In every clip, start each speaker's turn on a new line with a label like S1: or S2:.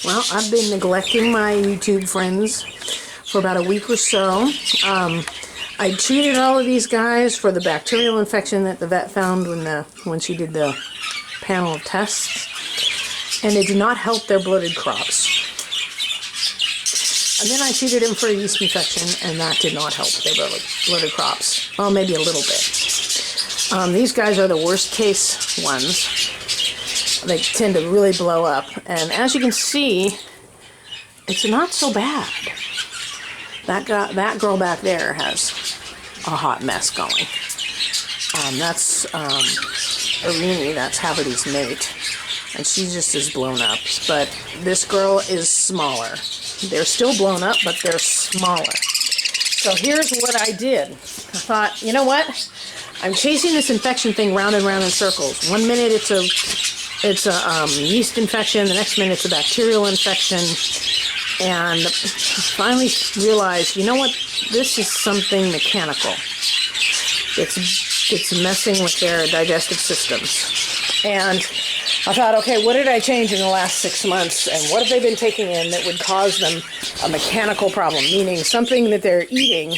S1: Well, I've been neglecting my YouTube friends for about a week or so. I treated all of these guys for the bacterial infection that the vet found when she did the panel of tests, and it did not help their bloated crops. And then I treated them for a yeast infection, and that did not help their bloated crops. Well, maybe a little bit. These guys are the worst case ones. They tend to really blow up, and as you can see, it's not so bad. That girl back there has a hot mess going. That's Irini, that's Haverty's mate, and she's just as blown up. But this girl is smaller. They're still blown up, but they're smaller. So here's what I did. I thought, you know what? I'm chasing this infection thing round and round in circles. 1 minute it's a yeast infection, the next minute it's a bacterial infection, and finally realized, you know what, this is something mechanical. It's messing with their digestive systems. And I thought, okay, what did I change in the last 6 months, and what have they been taking in that would cause them a mechanical problem, meaning something that they're eating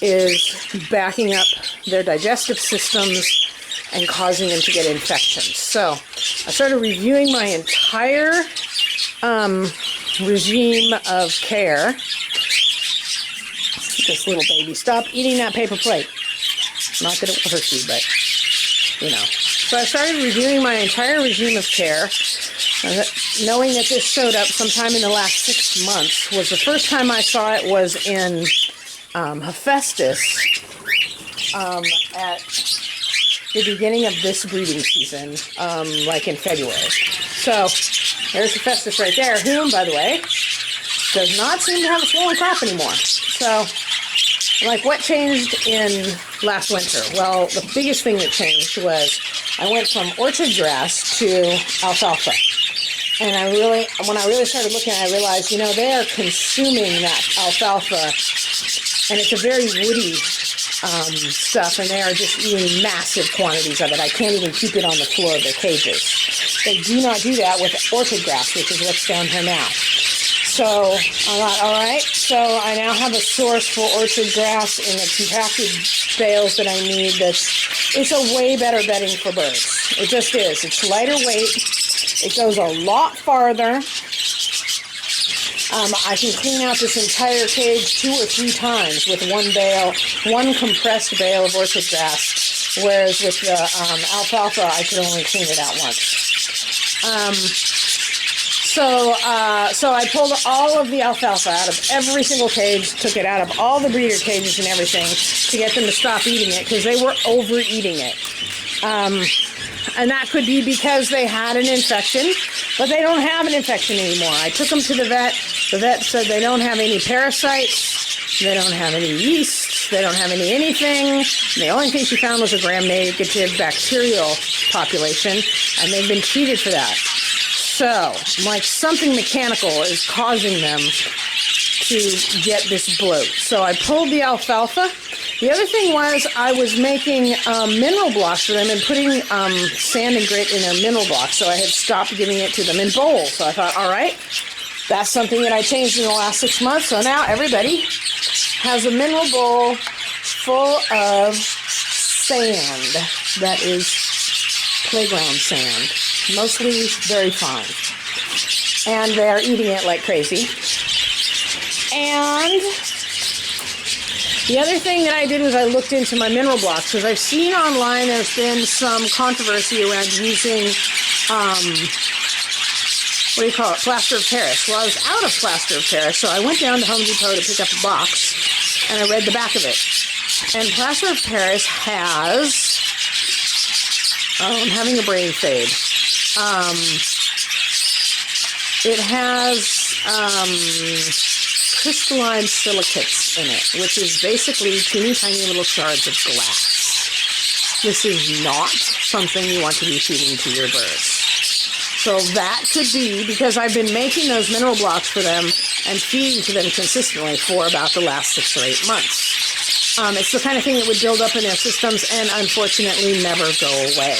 S1: is backing up their digestive systems and causing them to get infections. So I started reviewing my entire regime of care. This little baby, stop eating that paper plate. Not that it will hurt you, but, you know. So I started reviewing my entire regime of care, knowing that this showed up sometime in the last 6 months. Was the first time I saw it was in Hephaestus at the beginning of this breeding season, like in February. So there's Hephaestus right there, whom, by the way, does not seem to have a swollen crop anymore. So, like, what changed in last winter? Well, the biggest thing that changed was I went from orchard grass to alfalfa. And when I really started looking, I realized, you know, they are consuming that alfalfa, and it's a very woody stuff, and they are just eating massive quantities of it. I can't even keep it on the floor of their cages. They do not do that with orchard grass, which is what's down here now. So I thought, all right, so I now have a source for orchard grass in the compacted bales that I need. It's a way better bedding for birds. It just is. It's lighter weight. It goes a lot farther. I can clean out this entire cage 2 or 3 times with one compressed bale of orchard grass, whereas with the alfalfa, I could only clean it out once. So I pulled all of the alfalfa out of every single cage, took it out of all the breeder cages and everything to get them to stop eating it, because they were overeating it. And that could be because they had an infection, but they don't have an infection anymore. I took them to the vet. The vet said they don't have any parasites, they don't have any yeast, they don't have anything. The only thing she found was a gram-negative bacterial population, and they've been treated for that. So, like, something mechanical is causing them to get this bloat. So I pulled the alfalfa. The other thing was I was making mineral blocks for them and putting sand and grit in their mineral blocks. So I had stopped giving it to them in bowls. So I thought, all right, that's something that I changed in the last 6 months. So now everybody has a mineral bowl full of sand that is playground sand, mostly very fine. And they're eating it like crazy. And the other thing that I did was I looked into my mineral blocks, because I've seen online there's been some controversy around using, plaster of Paris. Well, I was out of plaster of Paris, so I went down to Home Depot to pick up a box, and I read the back of it. And plaster of Paris has, I'm having a brain fade. It has crystalline silicates in it, which is basically teeny tiny little shards of glass. This is not something you want to be feeding to your birds. So that could be because I've been making those mineral blocks for them and feeding to them consistently for about the last 6 or 8 months. It's the kind of thing that would build up in their systems and unfortunately never go away.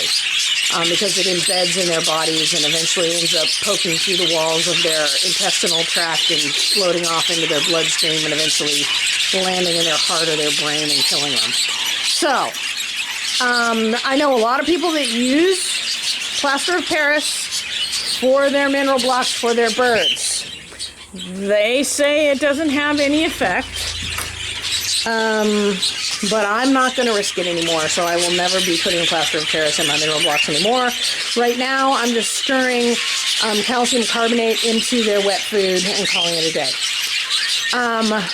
S1: because it embeds in their bodies and eventually ends up poking through the walls of their intestinal tract and floating off into their bloodstream and eventually landing in their heart or their brain and killing them. So, I know a lot of people that use plaster of Paris for their mineral blocks for their birds. They say it doesn't have any effect, but I'm not going to risk it anymore, so I will never be putting plaster of Paris in my mineral blocks anymore. Right now, I'm just stirring calcium carbonate into their wet food and calling it a day.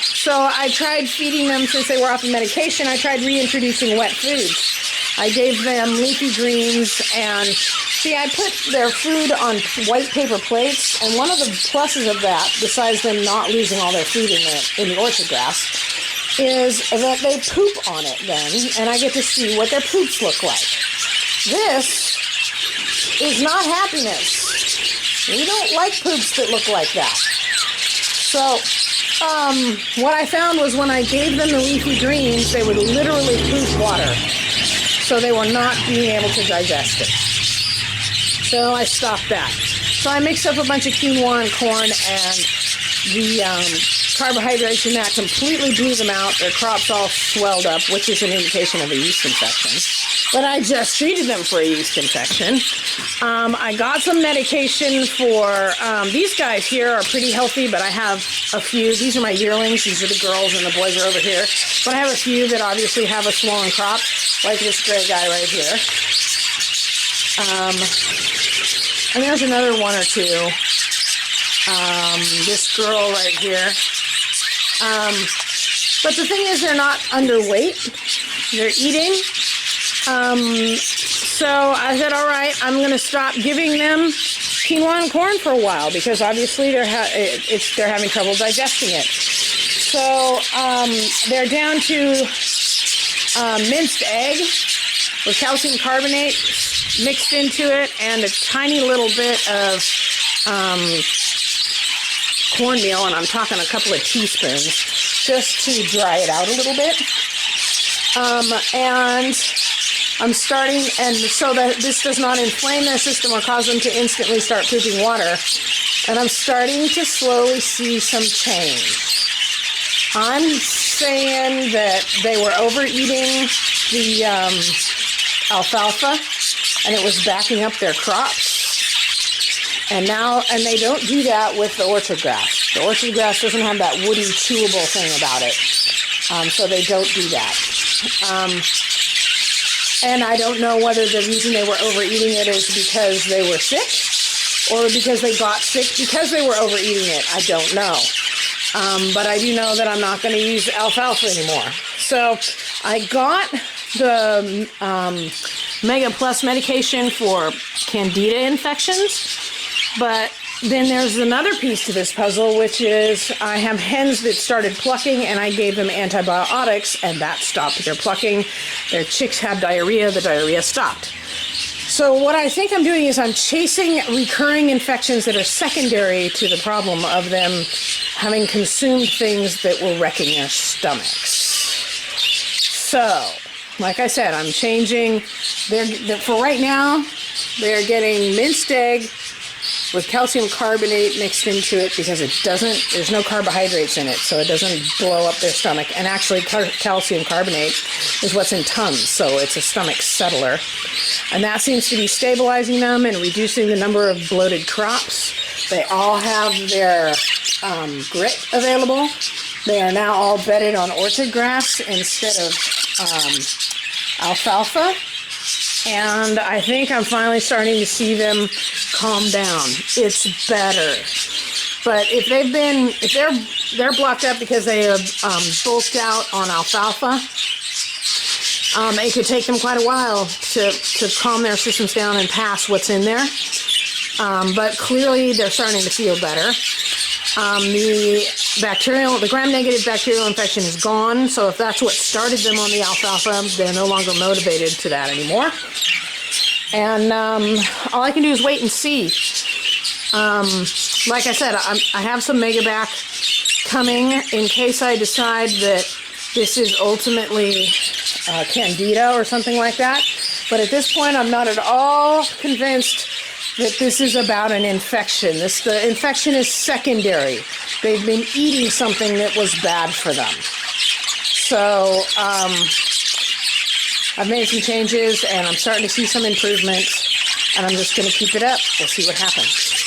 S1: So I tried feeding them, since they were off of medication, I tried reintroducing wet foods. I gave them leafy greens, and see, I put their food on white paper plates, and one of the pluses of that, besides them not losing all their food in the orchard grass, is that they poop on it then, and I get to see what their poops look like. This is not happiness. We don't like poops that look like that. So, what I found was when I gave them the leafy greens, they would literally poop water. So they were not being able to digest it. So I stopped that. So I mixed up a bunch of quinoa and corn, and the carbohydrates in that completely blew them out. Their crops all swelled up, which is an indication of a yeast infection. But I just treated them for a yeast infection. I got some medication for, these guys here are pretty healthy, but I have a few. These are my yearlings. These are the girls, and the boys are over here. But I have a few that obviously have a swollen crop, like this gray guy right here. And there's another one or two. This girl right here. But the thing is, they're not underweight. They're eating. So I said, all right, I'm going to stop giving them quinoa and corn for a while, because obviously they're having trouble digesting it. So they're down to minced egg with calcium carbonate mixed into it, and a tiny little bit of cornmeal, and I'm talking a couple of teaspoons, just to dry it out a little bit. And I'm starting, and so that this does not inflame their system or cause them to instantly start pooping water. And I'm starting to slowly see some change. I'm saying that they were overeating the alfalfa, and it was backing up their crops. And they don't do that with the orchard grass. The orchard grass doesn't have that woody, chewable thing about it. So they don't do that. And I don't know whether the reason they were overeating it is because they were sick, or because they got sick because they were overeating it. I don't know. But I do know that I'm not going to use alfalfa anymore. So I got the Mega Plus medication for candida infections, but then there's another piece to this puzzle, which is I have hens that started plucking, and I gave them antibiotics, and that stopped their plucking. Their chicks had diarrhea. The diarrhea stopped. So what I think I'm doing is I'm chasing recurring infections that are secondary to the problem of them having consumed things that were wrecking their stomachs. So, like I said, I'm changing. For right now, they're getting minced egg with calcium carbonate mixed into it, because there's no carbohydrates in it, so it doesn't blow up their stomach. And actually, calcium carbonate is what's in Tums, so it's a stomach settler. And that seems to be stabilizing them and reducing the number of bloated crops. They all have their grit available. They are now all bedded on orchard grass instead of alfalfa. And I think I'm finally starting to see them calm down. It's better. But if they're blocked up because they have bulked out on alfalfa, it could take them quite a while to calm their systems down and pass what's in there. But clearly they're starting to feel better. The gram-negative bacterial infection is gone, so if that's what started them on the alfalfa, they're no longer motivated to that anymore. And all I can do is wait and see. Like I said, I have some Megabac coming in case I decide that this is ultimately Candida or something like that. But at this point, I'm not at all convinced that this is about an infection. The infection is secondary. They've been eating something that was bad for them. So I've made some changes, and I'm starting to see some improvements, and I'm just going to keep it up. We'll see what happens.